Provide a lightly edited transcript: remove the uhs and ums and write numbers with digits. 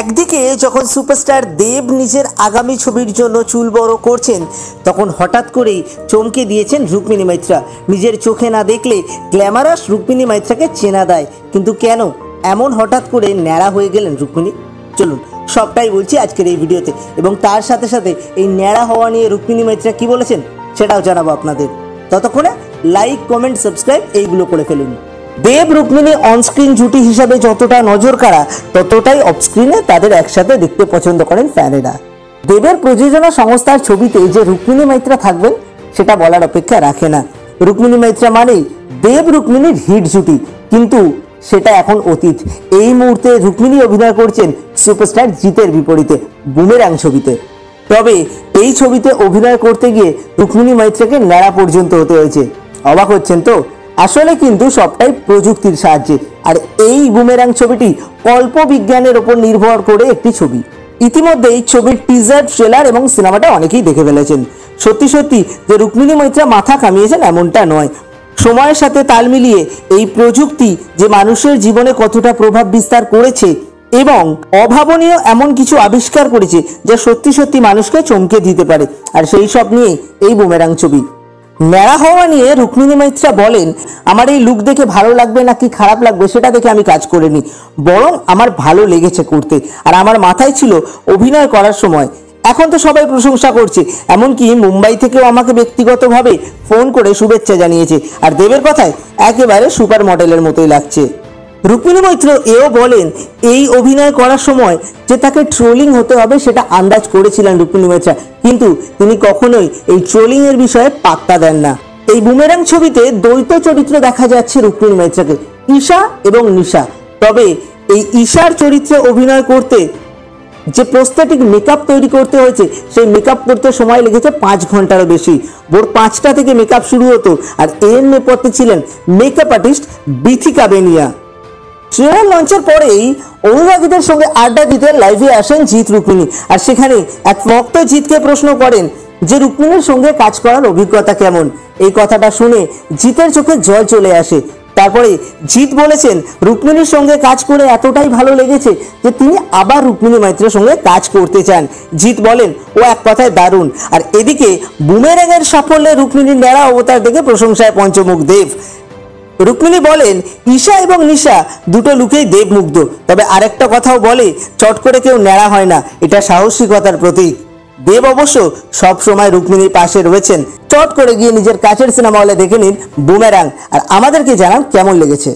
একদিকে যখন সুপারস্টার দেব নিজের আগামী ছবির জন্য চুল বড় করছেন, তখন হঠাৎ করেই চমকে দিয়েছেন রুক্মিণী মাইত্রা। নিজের চোখে না দেখলে গ্ল্যামারাস রুক্মিণী মাইত্রাকে চেনা দেয়, কিন্তু কেন এমন হঠাৎ করে ন্যাড়া হয়ে গেলেন রুক্মিণী? চলুন সবটাই বলছি আজকের এই ভিডিওতে, এবং তার সাথে সাথে এই ন্যাড়া হওয়া নিয়ে রুক্মিণী মাইত্রা কি বলেছেন সেটাও জানাবো আপনাদের। ততক্ষণে লাইক, কমেন্ট, সাবস্ক্রাইব এইগুলো করে ফেলুন। দেব রুক্মিণী অনস্ক্রিন জুটি হিসাবে যতটা নজর কাড়া, ততটাই অফস্ক্রিনে তাদের একসাথে দেখতে পছন্দ করেন ফ্যানেরা। দেবের প্রযোজনা সংস্থার ছবিতে যে রুক্মিণী মাইত্রা থাকবেন সেটা বলার অপেক্ষা রাখে না। রুক্মিণী মাইত্রা মানেই দেব রুক্মিণীর হিট জুটি, কিন্তু সেটা এখন অতীত। এই মুহূর্তে রুক্মিণী অভিনয় করছেন সুপারস্টার জিতের বিপরীতে বুমেরাং ছবিতে। তবে এই ছবিতে অভিনয় করতে গিয়ে রুক্মিণী মাইত্রাকে ন্যাড়া পর্যন্ত হতে হয়েছে। অবাক হচ্ছেন তো? আসলে কিন্তু সবটাই প্রযুক্তির সাহায্যে। আর এই বুমেরাং ছবিটি কল্প বিজ্ঞানের ওপর নির্ভর করে একটি ছবি। ইতিমধ্যে এই ছবির টিজার, ট্রেলার এবং সিনেমাটা অনেকেই দেখে ফেলেছেন। সত্যি সত্যি যে রুক্মিণী মাইত্রা মাথা কামিয়েছেন এমনটা নয়। সময়ের সাথে তাল মিলিয়ে এই প্রযুক্তি যে মানুষের জীবনে কতটা প্রভাব বিস্তার করেছে এবং অভাবনীয় এমন কিছু আবিষ্কার করেছে যা সত্যি সত্যি মানুষকে চমকে দিতে পারে, আর সেই সব নিয়ে এই বুমেরাং ছবি। ন্যাড়া হওয়া নিয়ে রুক্মিণী মাইত্রা বলেন, আমার এই লুক দেখে ভালো লাগবে নাকি খারাপ লাগবে সেটা দেখে আমি কাজ করিনি, বরং আমার ভালো লেগেছে করতে। আর আমার মাথায় ছিল অভিনয় করার সময়। এখন তো সবাই প্রশংসা করছে, এমনকি মুম্বাই থেকেও আমাকে ব্যক্তিগতভাবে ফোন করে শুভেচ্ছা জানিয়েছে। আর দেবের কথায় একেবারে সুপার মডেলের মতোই লাগছে। রুক্মিণী মৈত্র এও বলেন, এই অভিনয় করার সময় যে তাকে ট্রোলিং হতে হবে সেটা আন্দাজ করেছিলেন রুক্মিণী মৈত্রা, কিন্তু তিনি কখনোই এই ট্রোলিং এর বিষয়ে পাত্তা দেন না। এই বুমেরাং ছবিতে দ্বৈত চরিত্র দেখা যাচ্ছে রুক্মিণী মৈত্রাকে, ঈশা এবং নিশা। তবে এই ঈশার চরিত্রে অভিনয় করতে যে প্রস্থেটিক মেকআপ তৈরি করতে হয়েছে, সেই মেকআপ করতে সময় লেগেছে 5 ঘন্টারও বেশি। ভোর 5টা থেকে মেকআপ শুরু হতো, আর এর নেপথ্যে ছিলেন মেকআপ আর্টিস্ট বিথিকা বেনিয়া। ট্রেলার লঞ্চের পরেই অনুরাগীদের সঙ্গে আড্ডা দিতে লাইভে আসেন জিৎ রুক্মিণী, আর সেখানে এক ভক্ত জিৎকে প্রশ্ন করেন যে রুক্মিণীর সঙ্গে কাজ করার অভিজ্ঞতা কেমন। এই কথাটা শুনে জিতের চোখে জল চলে আসে। তারপরে জিৎ বলেছেন, রুক্মিণীর সঙ্গে কাজ করে এতটাই ভালো লেগেছে যে তিনি আবার রুক্মিণী মাইত্রের সঙ্গে কাজ করতে চান। জিৎ বলেন, ও এক কথায় দারুণ। আর এদিকে বুমেরাংয়ের সাফল্যে রুক্মিণীর ন্যাড়া অবতার দেখে প্রশংসায় পঞ্চমুখ দেব। রুক্মিণী বলেন, ঈশা এবং নিশা দুটো লুকেই দেব মুগ্ধ। তবে আরেকটা কথাও বলে, চট করে কেউ ন্যাড়া হয় না, এটা সাহসিকতার প্রতীক। দেব অবশ্য সব সময় রুক্মিণীর পাশে রয়েছেন। চট করে গিয়ে নিজের কাছের সিনেমা হলে দেখে নিন বুমেরাং, আর আমাদেরকে জানান কেমন লেগেছে।